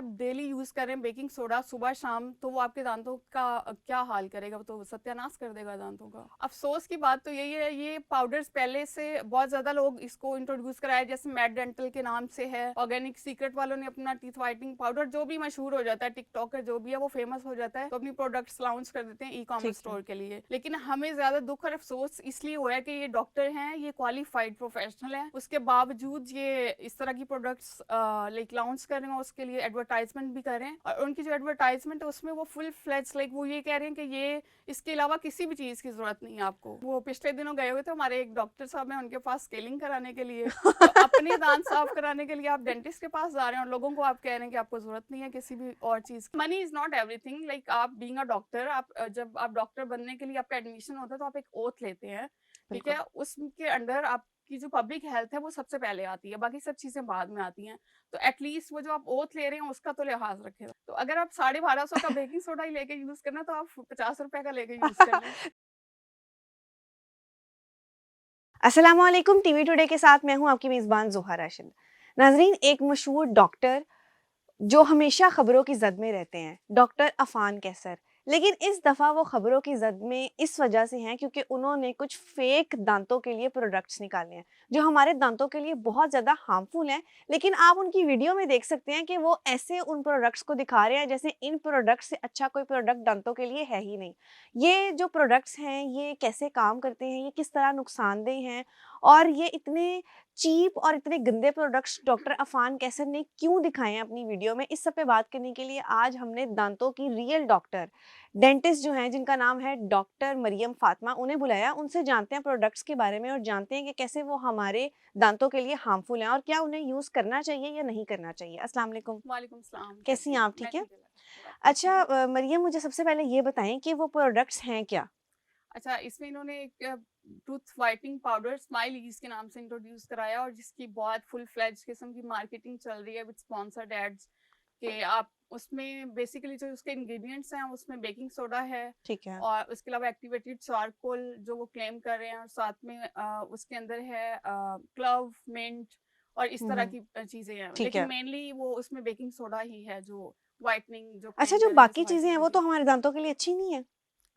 आप daily use कर रहे हैं बेकिंग सोडा सुबह शाम, तो वो आपके दांतों का क्या हाल करेगा, वो तो सत्यानाश कर देगा दांतों का। अफसोस की बात तो यही है, ये पाउडर्स पहले से बहुत ज्यादा लोग इसको इंट्रोड्यूस कराया, जैसे मैड डेंटल के नाम से है, ऑर्गेनिक सीक्रेट वालों ने अपना टीथ व्हाइटनिंग पाउडर, जो भी मशहूर हो जाता है, टिकटॉकर जो भी है वो फेमस हो जाता है, तो अपनी प्रोडक्ट्स लॉन्च कर देते हैं ई कॉमर्स ठीक है। स्टोर के लिए। लेकिन हमें ज्यादा दुख और अफसोस इसलिए हुआ है कि ये डॉक्टर हैं, ये क्वालिफाइड प्रोफेशनल हैं, उसके बावजूद ये इस तरह की प्रोडक्ट्स लाइक लॉन्च कर रहे हैं, उसके लिए एडवर्टाइजमेंट भी कर रहे हैं, और उनकी जो एडवर्टाइजमेंट है उसमें वो फुल फ्लेज लाइक वो ये कह रहे हैं कि ये इसके अलावा किसी भी चीज की जरूरत नहीं है आपको। वो पिछले दिनों गए हुए थे हमारे एक डॉक्टर साहब हैं, उनके पास स्केलिंग कराने के लिए, तो अपने दांत साफ कराने के लिए आप डेंटिस्ट के पास जा रहे हैं और लोगों को आप कह रहे हैं कि आपको जरूरत नहीं है किसी भी और चीज। Money is not everything, like आप बीइंग अ डॉक्टर, आप जब आप डॉक्टर बनने के लिए आपका एडमिशन होता है तो आप एक ओथ लेते हैं, ठीक बिल्कुल। है, उसके अंडर आपकी जो पब्लिक हेल्थ है वो सबसे पहले आती है, बाकी सब चीजें बाद में आती हैं। तो एटलीस्ट वो जो आप ओथ ले रहे हैं उसका तो लिहाज रखेगा। तो अगर आप 1250 का बेकिंग सोडा ही लेके यूज करना, तो आप 50 रुपए का लेके यूज कर लें। अस्सलामुअलैकुम, टीवी टुडे के साथ मैं हूं आपकी मेज़बान ज़ोहा राशिद। नाज़रीन, एक मशहूर डॉक्टर जो हमेशा खबरों की जद में रहते हैं, डॉक्टर अफान कैसर। लेकिन इस दफ़ा वो खबरों की जद में इस वजह से हैं क्योंकि उन्होंने कुछ फेक दांतों के लिए प्रोडक्ट्स निकाले हैं जो हमारे दांतों के लिए बहुत ज़्यादा हार्मफुल हैं। लेकिन आप उनकी वीडियो में देख सकते हैं कि वो ऐसे उन प्रोडक्ट्स को दिखा रहे हैं जैसे इन प्रोडक्ट्स से अच्छा कोई प्रोडक्ट दांतों के लिए है ही नहीं। ये जो प्रोडक्ट्स हैं ये कैसे काम करते हैं, ये किस तरह नुकसानदेह हैं, और ये इतने चीप और इतने गंदे प्रोडक्ट्स डॉक्टर अफान कैसर ने क्यों दिखाए हैं अपनी वीडियो में, इस सब पे बात करने के लिए आज हमने दांतों की रियल डॉक्टर, डेंटिस्ट जो हैं जिनका नाम है डॉक्टर मरियम फातिमा, उन्हें बुलाया। उनसे जानते हैं प्रोडक्ट्स के बारे में और जानते हैं कि कैसे वो हमारे दांतों के लिए हार्मफुल हैं और क्या उन्हें यूज़ करना चाहिए या नहीं करना चाहिए। अस्सलाम वालेकुम। वालेकुम सलाम, कैसी कैसे हैं हैं? आप? मैं ठीक है। ठीक है, शुक्र, आप कैसे अच्छा, हैं? मरियम, मुझे सबसे पहले ये बताएं कि वो प्रोडक्ट्स हैं क्या? अच्छा, इसमें इन्होंने एक tooth whitening powder smile ease के नाम से इंट्रोड्यूस कराया, और जिसकी बहुत फुल फ्लेज किस्म की मार्केटिंग चल रही है विद स्पॉन्सर्ड एड्स, कि आप उसमें बेसिकली जो उसके इंग्रेडिएंट्स हैं उसमें बेकिंग सोडा है, ठीक है। और उसके अलावा एक्टिवेटेड चारकोल जो वो क्लेम कर रहे हैं, और साथ में उसके अंदर है क्लव, मिंट और इस तरह हम्म। की चीजें हैं, ठीक लेकिन है। मेनली वो उसमें बेकिंग सोडा ही है जो वाइटनिंग जो अच्छा, क्लेम जो कर रहे हैं, बाकी चीज़ें सफाई हैं के वो तो लिए। हमारे दांतों के लिए अच्छी नहीं है।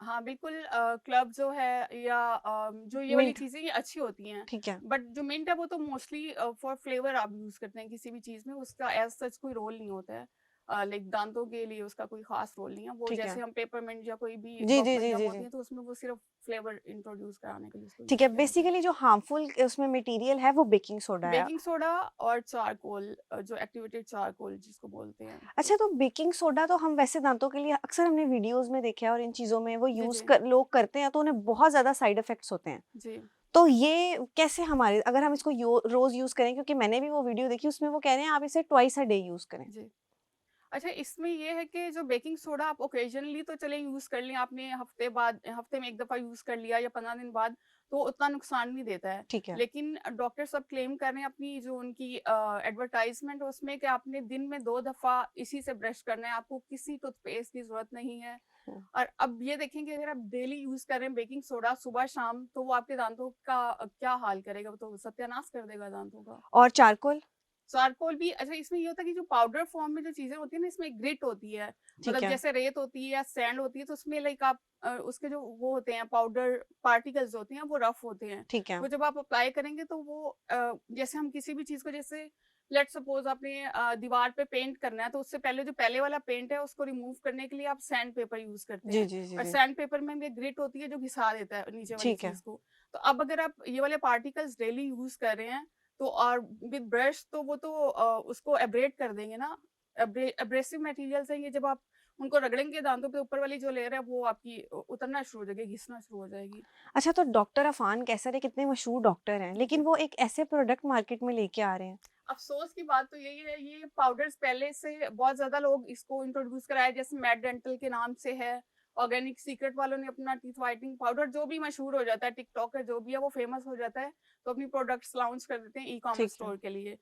हाँ बिल्कुल, क्लब जो है या जो ये वाली मिंट। चीज़ें ये अच्छी होती हैं, ठीक है। बट जो मिंट है वो तो मोस्टली फॉर फ्लेवर आप यूज़ करते हैं किसी भी चीज़ में, उसका एज सच कोई रोल नहीं होता है, लाइक दांतों के लिए उसका कोई खास रोल नहीं है वो, ठीक है। जैसे हम पेपरमिंट या कोई भी जी, जी, बबल जी, गम जी, होती जी। है तो उसमें वो सिर्फ फ्लेवर इंट्रोड्यूस कराने के लिए उसको ठीक यूज़ है, किया जाता है। बेसिकली जो हार्मफुल उसमें मटेरियल है वो बेकिंग सोडा है। बेकिंग सोडा और चारकोल, जो एक्टिवेटेड चारकोल जिसको बोलते हैं। अच्छा, तो बेकिंग सोडा तो हम वैसे दांतों के लिए अक्सर हमने वीडियोज़ में देखा है और इन चीज़ों में वो जी यूज़ जी कर लोग करते हैं तो उन्हें बहुत ज़्यादा साइड इफ़ेक्ट्स होते हैं। जी। तो ये कैसे हमारे, अगर हम इसको रोज़ यूज़ करें, क्योंकि मैंने भी वो वीडियो देखी उसमें वो कह रहे हैं आप इसे ट्वाइस अ डे यूज़ करें। जी। अच्छा, इसमें ये है कि जो बेकिंग सोडा आप ओकेजनली तो चले यूज़ कर लें, आपने हफ्ते में एक दफ़ा यूज़ कर लिया या 15 दिन बाद, तो उतना नुकसान नहीं देता है। ठीक है। लेकिन डॉक्टर सब क्लेम कर रहे हैं अपनी जो उनकी एडवर्टाइजमेंट है उसमें, कि आपने दिन में 2 दफ़ा इसी से ब्रश करना है, आपको किसी टूथपेस्ट की ज़रूरत नहीं है। हुँ। और अब ये देखें कि अगर आप डेली यूज़ कर रहे हैं बेकिंग सोडा सुबह शाम, तो वो आपके दांतों का क्या हाल करेगा, वो तो सत्यानाश कर देगा दांतों का। और चारकोल? चारकोल भी, अच्छा इसमें ये होता है कि जो पाउडर फॉर्म में जो चीजें होती है ना, इसमें ग्रिट होती है, ठीक मतलब है। जैसे रेत होती है या सैंड होती है, तो उसमें लाइक आप उसके जो वो होते हैं पाउडर पार्टिकल्स होते हैं वो रफ होते हैं। ठीक है। वो जब आप अप्लाई करेंगे तो वो जैसे हम किसी भी चीज को, जैसे लेट सपोज आपने दीवार पे पेंट करना है, तो उससे पहले जो पहले वाला पेंट है उसको रिमूव करने के लिए आप सैंड पेपर यूज करते जी, हैं, जी, जी, और जी। सैंड पेपर में भी ग्रिट होती है जो घिसा देता है नीचे वाली ठीक है। चीज को। तो अब अगर आप ये वाले पार्टिकल्स डेली यूज कर रहे हैं, तो और विद ब्रश, तो वो तो उसको एब्रेड कर देंगे ना, एब्रेसिव मटेरियल्स हैं ये, जब आप उनको रगड़ेंगे दांतों पे, ऊपर वाली जो लेयर है वो आपकी उतरना शुरू हो जाएगी, घिसना शुरू हो जाएगी। अच्छा, तो डॉक्टर अफ़ान कैसर एक इतने मशहूर डॉक्टर हैं, लेकिन जी। वो एक ऐसे प्रोडक्ट मार्केट में लेके आ रहे हैं। अफसोस की बात तो यही है, ये पाउडर्स पहले से बहुत ज्यादा लोग इसको इंट्रोड्यूस कराया, जैसे मैड डेंटल के नाम से है, ऑर्गेनिक सीक्रेट वालों ने अपना टीथ व्हाइटनिंग पाउडर, जो भी मशहूर हो जाता है, टिकटॉकर जो भी है वो फेमस हो जाता है, तो अपनी प्रोडक्ट्स लॉन्च कर देते हैं ई कॉमर्स ठीक है। स्टोर के लिए।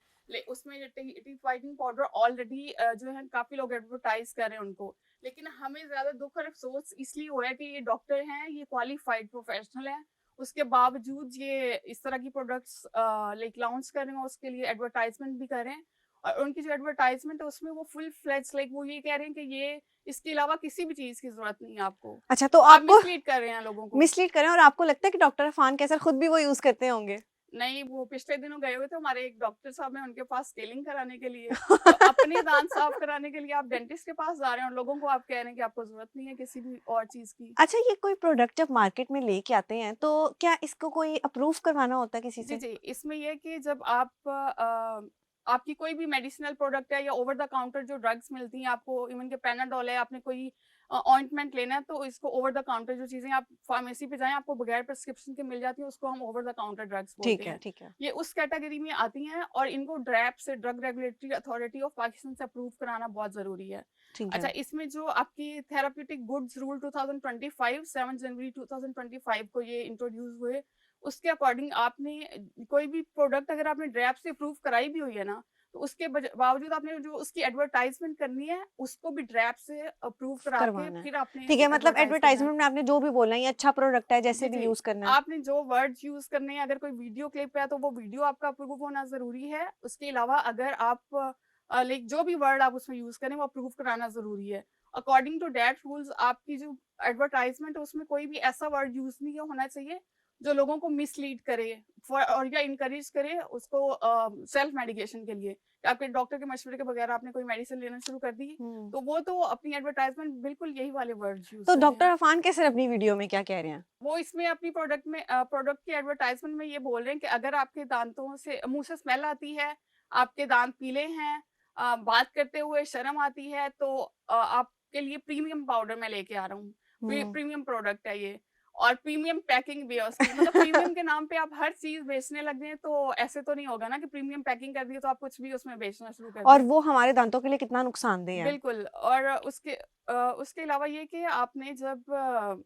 उसमें टीथ व्हाइटनिंग पाउडर ऑलरेडी जो है काफी लोग एडवर्टाइज कर रहे हैं उनको। लेकिन हमें ज्यादा दुख और अफसोस इसलिए हुआ है कि ये डॉक्टर हैं, ये क्वालिफाइड प्रोफेशनल हैं, उसके बावजूद ये इस तरह की प्रोडक्ट्स लाइक लॉन्च कर रहे हैं, उसके लिए एडवर्टाइजमेंट भी कर रहे हैं, और उनकी जो एडवर्टाइजमेंट है उसमें वो फुल फ्लेज लाइक वो ये कह रहे हैं कि ये इसके अलावा किसी भी चीज की जरूरत नहीं है आपको। अच्छा, तो आप आपको मिसलीड कर रहे हैं लोगों को। मिसलीड करें और आपको लगता है कि डॉक्टर अफ़ान कैसर खुद भी वो यूज़ करते होंगे? नहीं, वो पिछले दिनों गए हुए थे हमारे एक डॉक्टर साहब हैं उनके पास स्केलिंग कराने के लिए। तो अपने दांत साफ कराने के लिए आप डेंटिस्ट के पास जा रहे हैं और लोगों को आप कह रहे हैं कि आपको ज़रूरत नहीं है किसी भी और चीज़ की। अच्छा, ये कोई प्रोडक्ट जब मार्केट में लेके आते हैं, तो क्या इसको कोई अप्रूव करवाना होता है किसी जी, से? जी। इसमें ये है कि जब आप आपकी कोई भी मेडिसिनल प्रोडक्ट है या ओवर द काउंटर जो ड्रग्स मिलती हैं आपको, इवन के पैनाडोल है, आपने कोई ऑइंटमेंट लेना है तो इसको ओवर द काउंटर जो चीज़ें आप फार्मेसी पे जाएँ आपको बगैर प्रिस्क्रिप्शन के मिल जाती हैं, उसको हम ओवर द काउंटर ड्रग्स बोलते ठीक है, हैं। ठीक है, ये उस कैटेगरी में आती हैं और इनको ड्रैप से drug regulatory authority of Pakistan से अप्रूव कराना बहुत ज़रूरी है। ठीक है। अच्छा, इसमें जो आपकी थेराप्यूटिक गुड्स रूल 2025 7 जनवरी 2025 को ये इंट्रोड्यूस हुए, उसके अकॉर्डिंग आपने कोई भी प्रोडक्ट अगर आपने ड्रैप से अप्रूव कराई भी हुई है ना, तो उसके बावजूद आपने जो उसकी एडवर्टाइजमेंट करनी है, उसको भी ड्रैप से अप्रूव करा के करवाना है। फिर आपने ठीक है, मतलब एडवर्टाइज करना है। एडवर्टाइज़मेंट में आपने जो भी बोलना है, ये अच्छा प्रोडक्ट है, जैसे जी, भी जी। यूज़ करना है। आपने जो वर्ड्स यूज़ करने हैं, अगर कोई वीडियो क्लिप है, तो वो वीडियो आपका अप्रूव होना ज़रूरी है। उसके अलावा अगर आप लाइक जो भी वर्ड आप उसमें यूज़ करें, वो अप्रूव कराना ज़रूरी है। अकॉर्डिंग टू दैट रूल्स आपकी जो एडवर्टाइज़मेंट है, उसमें कोई भी ऐसा वर्ड यूज़ नहीं होना चाहिए, जो लोगों को मिसलीड करे और या इनकरेज करे उसको सेल्फ मेडिकेशन के लिए। आपके डॉक्टर के मशवरे के बगैर आपने कोई मेडिसिन लेना शुरू कर दी, हुँ। तो वो तो अपनी एडवर्टाइजमेंट बिल्कुल यही वाले वर्ड्स यूज़ तो करें। डॉक्टर अफ़ान कैसर अपनी वीडियो में क्या कह रहे हैं? वो इसमें अपनी प्रोडक्ट की एडवर्टाइजमेंट में ये बोल रहे हैं कि अगर आपके दांतों से मुँह से स्मेल आती है, आपके दांत पीले हैं, बात करते हुए शर्म आती है तो आपके लिए प्रीमियम पाउडर मैं लेके आ रहा हूँ। हुँ। प्रीमियम प्रोडक्ट है ये और प्रीमियम पैकिंग भी है उसकी। मतलब प्रीमियम के नाम पे आप हर चीज़ बेचने लग जाएँ तो ऐसे तो नहीं होगा ना कि प्रीमियम पैकिंग कर दी तो आप कुछ भी उसमें बेचना शुरू कर और दें। वो हमारे दाँतों के लिए कितना नुकसानदेह है। बिल्कुल और उसके अलावा ये कि आपने जब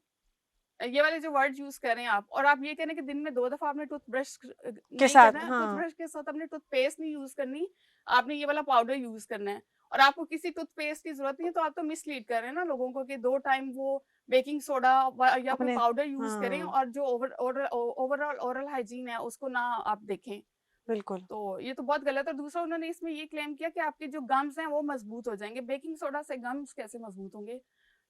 ये वाले जो वर्ड यूज़ कर रहे हैं आप और आप ये कह रहे हैं कि दिन में 2 दफ़ा आपने टूथब्रश के नहीं साथ करना है, हाँ, टूथब्रश के साथ आपने टूथपेस्ट नहीं यूज़ करनी, आपने ये वाला पाउडर यूज़ करना है और आपको किसी टूथपेस्ट की ज़रूरत नहीं है, तो आप तो मिसलीड कर रहे हैं ना लोगों को कि 2 टाइम वो बेकिंग सोडा व या कोई अपने पाउडर यूज़ करें हाँ, और जो ओवरऑल ओरल हाइजीन है, उसको ना आप देखें। बिल्कुल। तो ये तो बहुत गलत है और दूसरा उन्होंने इसमें ये क्लेम किया कि आपके जो गम्स हैं, वो मज़बूत हो जाएँगे। बेकिंग सोडा से गम्स कैसे मज़बूत होंगे?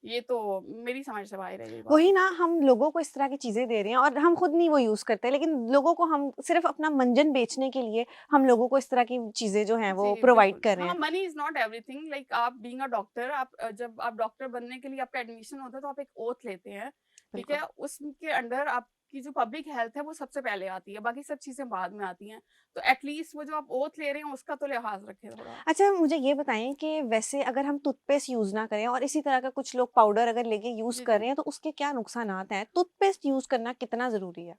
ये तो मेरी समझ से बाहर है ये बात। वही ना, हम लोगों को इस तरह की चीज़ें दे रहे हैं और हम खुद नहीं वो यूज़ करते, लेकिन लोगों को हम सिर्फ़ अपना मंजन बेचने के लिए हम लोगों को इस तरह की चीज़ें जो हैं वो जी, प्रोवाइड बिल्कुल। कर रहे हाँ, हैं। Money is not everything like आप बीइंग अ डॉक्टर जब आप डॉक्टर बनने के लिए आपका एडमिशन होता है तो आप एक ओथ लेते हैं, ठीक बिल्कुल। है? उसके अंडर आपकी जो पब्लिक हेल्थ है वो सबसे पहले आती है, बाकी सब चीज़ें बाद में आती हैं। तो एट लीस्ट वो जो आप ओथ ले रहे हैं उसका तो लिहाज़ रखें थोड़ा। अच्छा, मुझे ये बताएँ कि वैसे अगर हम टूथपेस्ट यूज़ ना करें और इसी तरह का कुछ लोग पाउडर अगर लेके यूज़ जी, कर जी। रहे हैं, तो उसके क्या नुकसानात हैं? टूथपेस्ट यूज़ करना कितना ज़रूरी है?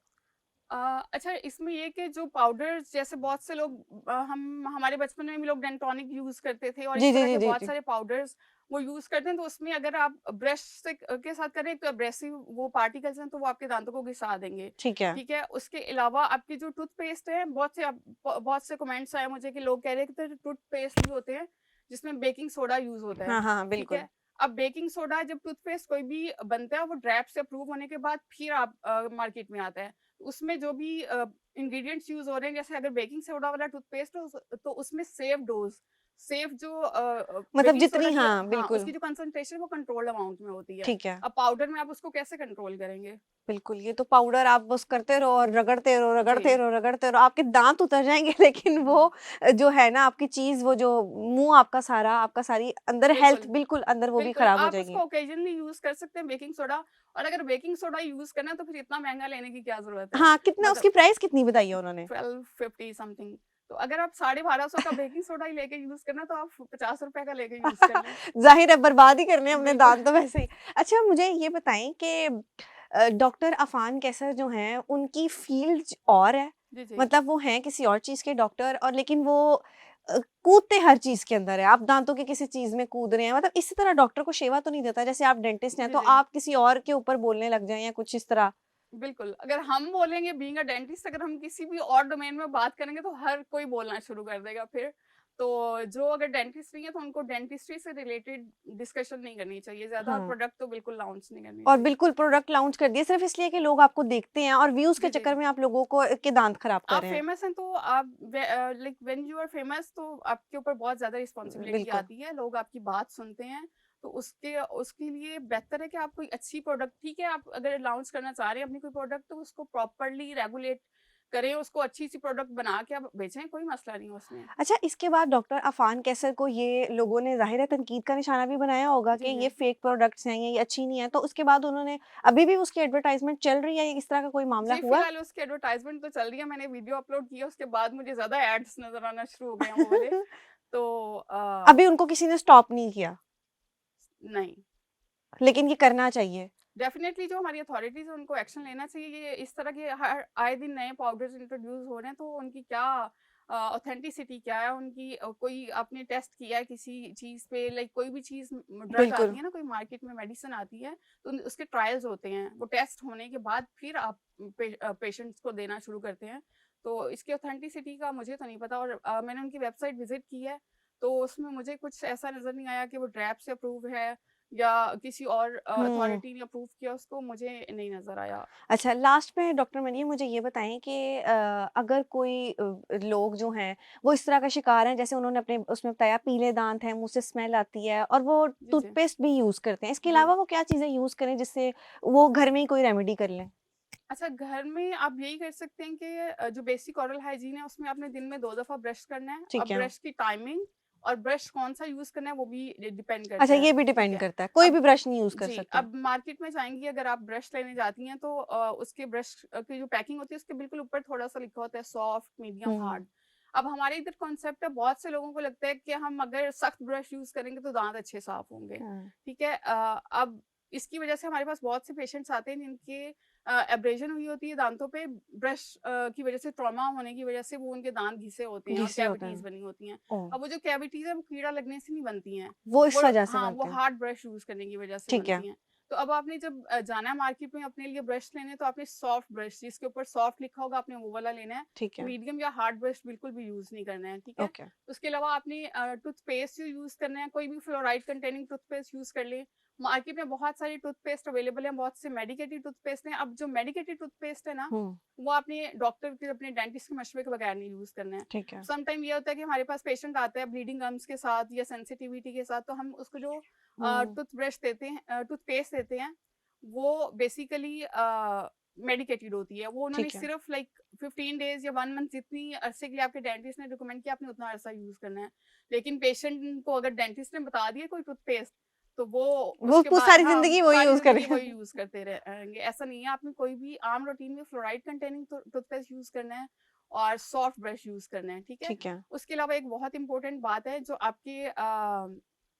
अच्छा इसमें ये कि जो पाउडर्स जैसे बहुत से लोग हम हमारे बचपन में भी लोग डेंटोनिक यूज़ करते थे और जी, इस जी, तरह जी, के जी, बहुत जी। सारे पाउडर्स वो यूज़ करते हैं तो उसमें अगर आप ब्रश से के साथ करें तो एब्रेसिव वो पार्टिकल्स हैं तो वो आपके दांतों को घिसा देंगे। ठीक है। ठीक है? उसके अलावा आपकी जो टूथपेस्ट है बहुत से कमेंट्स आए मुझे कि लोग कह रहे हैं कि टूथपेस्ट भी होते हैं जिसमें बेकिंग सोडा यूज़ होता है। हाँ, हाँ, ठीक बिल्कुल। है? अब बेकिंग सोडा जब टूथपेस्ट कोई भी बनता है वो ड्रैप से अप्रूव होने के बाद फिर आप मार्केट में आता है। उसमें जो भी इंग्रीडिएंट्स यूज़ हो रहे हैं जैसे अगर बेकिंग सोडा वाला टूथपेस्ट हो तो उसमें सेफ जो मतलब बेकिंग सोडा जितनी की हाँ, हाँ, बिल्कुल, उसकी जो कंसंट्रेशन है वो कंट्रोल्ड अमाउंट में होती है। ठीक है। अब पाउडर में आप उसको कैसे कंट्रोल करेंगे? बिल्कुल, ये तो पाउडर आप बस करते रहो और रगड़ते रहो, रगड़ते जी, रहो, रगड़ते रहो, आपके दाँत उतर जाएँगे लेकिन वो जो है ना आपकी चीज़ वो जो मुँह आपका सारा, आपका सारी अंदर हेल्थ बिल्कुल। बिल्कुल अंदर वो भी बिल्कुल, खराब हो आप जाएगी। उसको ओकेजनली यूज़ कर सकते हैं बेकिंग सोडा और अगर बेकिंग सोडा यूज़ करना है तो फिर इतना महँगा लेने की क्या ज़रूरत है? हाँ, कितना मतलब उसकी प्राइस कितनी बताई है उन्होंने? 1250 समथिंग। तो अगर आप 1250 का बेकिंग सोडा ही लेके यूज़ करना है तो आप ₹50 का लेके यूज़ कर लें। ज़ाहिर है बर्बाद ही करने हैं हमने बिल्कुल। दाँत तो वैसे ही। अच्छा, मुझे ये बताएँ कि डॉक्टर अफ़ान कैसर जो हैं उनकी फ़ील्ड और है, जी, जी। मतलब वो हैं किसी और चीज़ के डॉक्टर और लेकिन वो कूदते हर चीज़ के अंदर है। आप दाँतों की किसी चीज़ में कूद रहे हैं, मतलब इसी तरह डॉक्टर को शेवा तो नहीं देता जैसे आप डेंटिस्ट हैं जी, तो जी। आप किसी और के ऊपर बोलने लग जाएँ या कुछ इस तरह? बिल्कुल, अगर हम बोलेंगे बीइंग अ डेंटिस्ट अगर हम किसी भी और डोमेन में बात करेंगे तो हर कोई बोलना शुरू कर देगा फिर। तो जो अगर डेंटिस्ट नहीं है तो उनको डेंटिस्ट्री से रिलेटेड डिस्कशन नहीं करनी चाहिए ज्यादा, और हाँ। प्रोडक्ट तो बिल्कुल लॉन्च नहीं करनी और चाहिए। बिल्कुल प्रोडक्ट लॉन्च कर दिए सिर्फ इसलिए कि लोग आपको देखते हैं और व्यूज के जी जी। चक्कर में आप लोगों को के दांत खराब कर आप रहे हैं। फेमस हैं तो आप like when you are famous तो आपके ऊपर बहुत ज्यादा रिस्पॉन्सिबिलिटी बिल्कुल। आती है, लोग आपकी बात सुनते हैं। तो उसके उसके लिए बेहतर है कि आप कोई अच्छी प्रोडक्ट, ठीक है आप अगर लॉन्च करना चाह रहे हैं अपनी कोई प्रोडक्ट तो उसको प्रॉपरली रेगुलेट करें, उसको अच्छी सी प्रोडक्ट बना के आप बेचें, कोई मसला नहीं है उसमें। अच्छा, इसके बाद डॉक्टर अफ़ान कैसर को ये लोगों ने ज़ाहिर है तनकीद का निशाना भी बनाया होगा कि जी जी। ये फेक प्रोडक्ट्स हैं, ये अच्छी नहीं है, तो उसके बाद उन्होंने अभी भी उसकी एडवर्टाइज़मेंट चल रही है, या इस तरह का कोई मामला जी, हुआ? फिलहाल उसकी एडवर्टाइजमेंट तो चल रही है, मैंने वीडियो अपलोड किया उसके बाद मुझे ज्यादा एड्स नजर आना शुरू हो गए हैं वो वाले। तो अभी उनको किसी ने स्टॉप नहीं किया, नहीं, लेकिन ये करना चाहिए। डेफिनेटली जो हमारी अथॉरिटीज है उनको एक्शन लेना चाहिए। ये इस तरह के हर आए दिन नए पाउडर्स इंट्रोड्यूस हो रहे हैं, तो उनकी क्या ऑथेंटिसिटी क्या है उनकी, कोई आपने टेस्ट किया है किसी चीज़ पे, लाइक कोई भी चीज़ ड्रग बिल्कुल। आती है ना, कोई मार्केट में मेडिसिन आती है तो उसके ट्रायल्स होते हैं, वो टेस्ट होने के बाद फिर आप पेशेंट्स को देना शुरू करते हैं। तो इसकी ऑथेंटिसिटी का मुझे तो नहीं पता, और मैंने उनकी वेबसाइट विजिट की है तो उसमें मुझे कुछ ऐसा नज़र नहीं आया कि वो ड्रैप से अप्रूव है या किसी और हुँ। अथॉरिटी ने अप्रूव किया उसको, मुझे नहीं नज़र आया। अच्छा, लास्ट में डॉक्टर मरियम मुझे ये बताएँ कि अगर कोई लोग जो हैं वो इस तरह का शिकार हैं, जैसे उन्होंने अपने उसमें बताया पीले दाँत हैं, मुँह से स्मेल आती है और वो जी, जी। टूथपेस्ट भी यूज़ करते हैं। इसके जी। अलावा वो क्या चीज़ें यूज़ करें जिससे वो घर में ही कोई रेमेडी कर लें? अच्छा, घर में आप यही कर सकते हैं कि जो बेसिक ओरल हाइजीन है उसमें आपने दिन में 2 दफ़ा ब्रश करना है, और ठीक है। ब्रश की टाइमिंग और ब्रश कौन-सा यूज़ करना है वो भी डिपेंड अच्छा, करता है, ये भी ठीक डिपेंड है? करता है, कोई भी अब ब्रश नहीं यूज़ कर जी, सकते। अब मार्केट में जाएँगी अगर आप ब्रश लेने जाती हैं तो उसके ब्रश की जो पैकिंग होती है उसके बिल्कुल ऊपर थोड़ा-सा लिखा होता है सॉफ्ट, मीडियम, हुँ। हार्ड। अब हमारे इधर कॉन्सेप्ट है, बहुत से लोगों को लगता है कि हम अगर सख्त ब्रश यूज़ करेंगे तो दाँत अच्छे साफ होंगे, हाँ। ठीक है? अब इसकी वजह से हमारे पास बहुत से पेशेंट्स आते हैं जिनके एब्रेजन हुई होती है दांतों पे, ब्रश की वजह से, ट्रॉमा होने की वजह से वो उनके दांत घिसे होते हैं और घिसे होते कैविटीज हैं। बनी होती हैं। ओह! अब वो जो कैविटीज है वो कीड़ा लगने से नहीं बनती हैं, वो इस वो, वजह से हाँ, वो बनते हैं। हार्ड ब्रश यूज करने की वजह से ठीक है, बनती हैं। तो अब आपने जब जाना है मार्केट में अपने लिए ब्रश लेने, तो आपने सॉफ्ट ब्रश जिसके ऊपर सॉफ्ट लिखा होगा आपने वो वाला लेना है। ठीक है। मीडियम या हार्ड ब्रश बिल्कुल भी यूज नहीं करना है, ठीक है? ओके। उसके अलावा आपने टूथपेस्ट जो यूज करना है, कोई भी फ्लोराइड कंटेनिंग टूथपेस्ट यूज कर ले। मार्केट में बहुत सारी टूथपेस्ट अवेलेबल है, बहुत से मेडिकेटेड टूथपेस्ट हैं। अब जो मेडिकेटेड टूथपेस्ट है ना, हुँ, वो आपने डॉक्टर के, अपने डेंटिस्ट के मशवरे के बगैर नहीं यूज करना है। ठीक है। सम टाइम ये होता है कि हमारे पास पेशेंट आता है ब्लीडिंग गम्स के साथ या सेंसिटिविटी के साथ, तो हम उसको जो हुँ, टूथब्रश देते हैं, टूथपेस्ट देते हैं, वो बेसिकली मेडिकेटेड होती है। वो उन्होंने ठीक है। सिर्फ लाइक 15 डेज या 1 मंथ जितनी अरसे के लिए आपके डेंटिस्ट ने रिकमेंड किया, आपने उतना अरसा यूज करना है। लेकिन पेशेंट को अगर डेंटिस्ट ने बता दिया कोई टूथपेस्ट, तो वो वो उसके पू बाद, सारी हाँ, ज़िंदगी वही सारी यूज़ जिंदगी करें। वही यूज करते रहेंगे। ऐसा नहीं है, आपने कोई भी आम रूटीन में फ्लोराइड कंटेनिंग टूथपेस्ट यूज करना है और सॉफ्ट ब्रश यूज करना है, ठीक है? ठीक है, उसके अलावा एक बहुत इंपॉर्टेंट बात है, जो आपके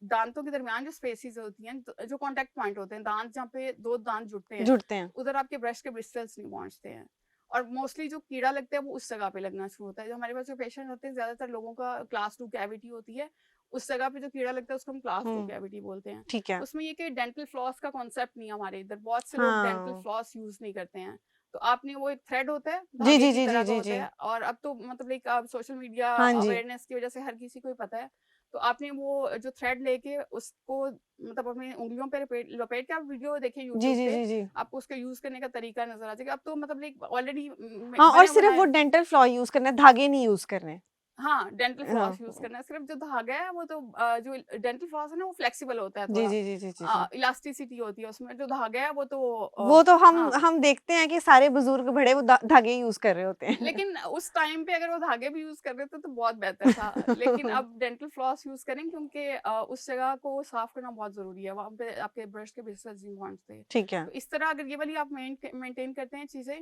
दांतों के दरमियान जो स्पेसिस होती हैं, जो कांटेक्ट पॉइंट होते हैं, दांत जहाँ पे दो दांत जुड़ते हैं, जुड़ते हैं। उधर आपके ब्रश के ब्रिस्टल्स नहीं पहुंचते हैं। और मोस्टली जो कीड़ा लगता है वो उस जगह पे लगना शुरू होता है। जो हमारे पास जो पेशेंट होते हैं, ज्यादातर लोगों का क्लास 2 कैविटी होती है, उस जगह पे जो कीड़ा लगता है उसको हम क्लास 2 हुँ, कैविटी बोलते हैं। ठीक है। उसमें ये कि डेंटल फ्लॉस का कॉन्सेप्ट नहीं है हमारे इधर, बहुत से लोग डेंटल हाँ। फ्लॉस यूज नहीं करते हैं। तो आपने वो एक थ्रेड होता है, जी, धागे जी, की जी, जी, तरह का जी, होता जी। है, और अब तो मतलब लाइक सोशल मीडिया हाँ जी। अवेयरनेस की वजह से हर किसी को ही पता है। तो आपने वो जो थ्रेड लेके उसको मतलब अपनी उंगलियों पे लपेट लपेट के, आप वीडियो देखिए जी, यूट्यूब जी, पे, जी, जी। आपको उसका यूज करने का तरीका नजर आ जाएगा। अब तो मतलब लाइक ऑलरेडी हाँ, और बने सिर्फ़ वो बनाए, डेंटल फ्लॉ यूज़ करना है, धागे नहीं यूज़ करने। हाँ, डेंटल हाँ। फ्लॉस यूज करना है। सिर्फ जो धागा है वो तो जो डेंटल फ्लॉस है ना वो फ्लेक्सिबल होता है जी, थोड़ा, जी, जी, जी, जी, जी। इलास्टिसिटी होती है उसमें। जो धागा है वो तो वो तो हाँ, हम देखते हैं कि सारे बुज़ुर्ग बड़े वो धागे यूज़ कर रहे होते हैं। लेकिन उस टाइम पे अगर वो धागे भी यूज कर रहे थे तो बहुत बेहतर था। लेकिन अब डेंटल फ्लॉस यूज करें, क्योंकि उस जगह को साफ करना बहुत जरूरी है, वहां पे आपके ब्रश के ब्रिस्टल्स नहीं पहुंचते। ठीक है। तो इस तरह अगर ये वाली आप मेंटेन करते हैं चीजें।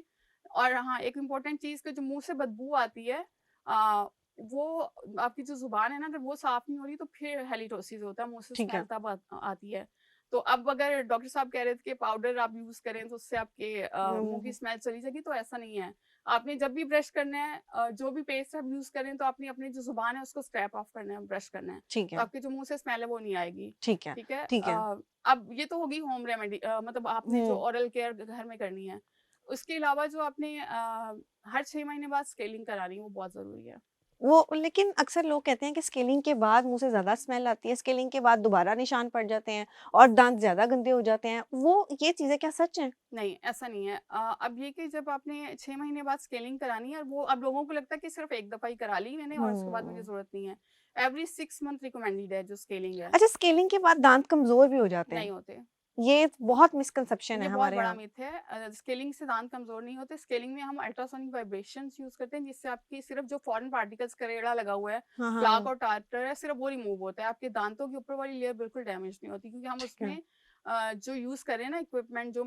और हाँ, एक इम्पोर्टेंट चीज कि जो मुंह से बदबू आती है, आ, वो आपकी जो जुबान है ना, अगर वो साफ नहीं हो रही तो फिर हेलिटोसिस होता है, मुंह से ठीक स्मेल है। तब आती है। तो अब अगर डॉक्टर साहब कह रहे थे कि पाउडर आप यूज करें तो उससे आपके मुंह की हुँ, स्मेल चली जाएगी, तो ऐसा नहीं है। आपने जब भी ब्रश करना है, जो भी पेस्ट आप यूज करें, तो आपने अपनी जो जुबान है उसको स्क्रैप ऑफ करना है, ब्रश करना है। ठीक तो है, आपके जो मुंह से स्मेल है वो नहीं आएगी, ठीक है, ठीक है? ठीक है। अब ये तो होगी होम रेमेडी, मतलब आपने जो हुँ, ओरल केयर घर में करनी है। उसके अलावा जो आपने हर 6 महीने बाद स्केलिंग करानी है वो बहुत जरूरी है। वो लेकिन अक्सर लोग कहते हैं कि स्केलिंग के बाद मुँह से ज़्यादा स्मेल आती है, स्केलिंग के बाद दोबारा निशान पड़ जाते हैं और दाँत ज़्यादा गंदे हो जाते हैं। वो ये चीज़ें क्या सच हैं? नहीं, ऐसा नहीं है। अब ये कि जब आपने 6 महीने बाद स्केलिंग करानी है और वो अब लोगों को लगता है कि सिर्फ़ एक दफ़ा ही करा ली मैंने और उसके बाद मुझे हुँ। ज़रूरत नहीं है। एवरी 6 मंथ रिकमेंडेड है जो स्केलिंग है, अच्छा, स्केलिंग के बाद दाँत कमज़ोर भी हो जाते हैं। नहीं होते। ये बहुत मिसकंसेप्शन ये है बहुत हमारे बड़ा यहाँ। मिथ है। स्केलिंग से दांत कमज़ोर नहीं होते। स्केलिंग में हम अल्ट्रासोनिक वाइब्रेशंस यूज़ करते हैं जिससे आपकी सिर्फ़ जो फॉरेन पार्टिकल्स करेड़ा लगा हुआ है, हाँ, प्लाक हाँ। और टार्टर है, सिर्फ़ वो रिमूव होता है। आपके दांतों की ऊपर वाली लेयर बिल्कुल डैमेज नहीं होती क्योंकि हम ठीक है। उसमें जो यूज़ कर रहे हैं ना इक्विपमेंट जो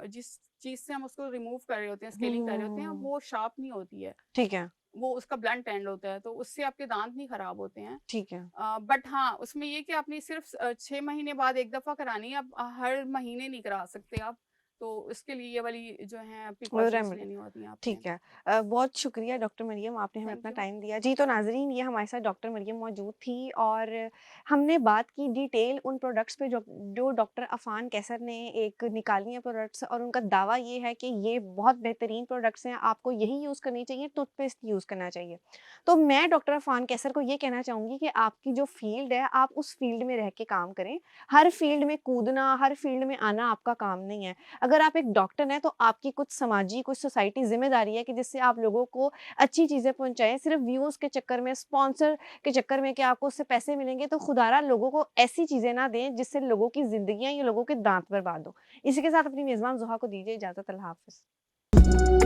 जिस चीज़ से हम उसको रिमूव कर रहे होते हैं, हुँ, स्केलिंग कर रहे होते हैं, हुँ। वो शार्प नहीं होती है। ठीक है, वो उसका ब्लंट एंड होता है, तो उससे आपके दांत नहीं खराब होते हैं। ठीक है। बट हाँ, उसमें ये कि आपने सिर्फ़ 6 महीने बाद 1 दफ़ा करानी है, आप हर महीने नहीं करा सकते आप। तो इसके लिए ये वाली जो हैं प्रिकॉशंस रेमेडी। लेनी होती हैं आपने। ठीक है। बहुत शुक्रिया डॉक्टर मरियम, आपने हमें थैंक इतना यू। टाइम दिया। जी, तो नाज़रीन, ये हमारे साथ डॉक्टर मरियम मौजूद थी और हमने बात की डिटेल उन प्रोडक्ट्स पे जो जो डॉक्टर अफ़ान कैसर ने एक निकाली हैं प्रोडक्ट्स, और उनका दावा ये है कि ये बहुत बेहतरीन प्रोडक्ट्स हैं, आपको यही यूज़ करनी चाहिए, टूथपेस्ट यूज़ करना चाहिए। तो मैं डॉक्टर अफ़ान कैसर को ये कहना चाहूँगी कि आपकी जो फ़ील्ड है, आप उस फ़ील्ड में रह के काम करें। हर फ़ील्ड में कूदना, हर फ़ील्ड में आना आपका काम नहीं है। अगर आप एक डॉक्टर हैं, तो आपकी कुछ समाजी, कुछ सोसाइटी ज़िम्मेदारी है कि जिससे आप लोगों को अच्छी चीज़ें पहुँचाएँ। सिर्फ़ व्यूज़ के चक्कर में, स्पॉन्सर के चक्कर में कि आपको उससे पैसे मिलेंगे, तो खुदारा लोगों को ऐसी चीज़ें ना दें जिससे लोगों की ज़िंदगियाँ या लोगों के दाँत बर्बाद हों। इसी के साथ अपनी मेज़बान ज़ुहा को दीजिए इजाज़त। अल्लाह हाफ़िज़।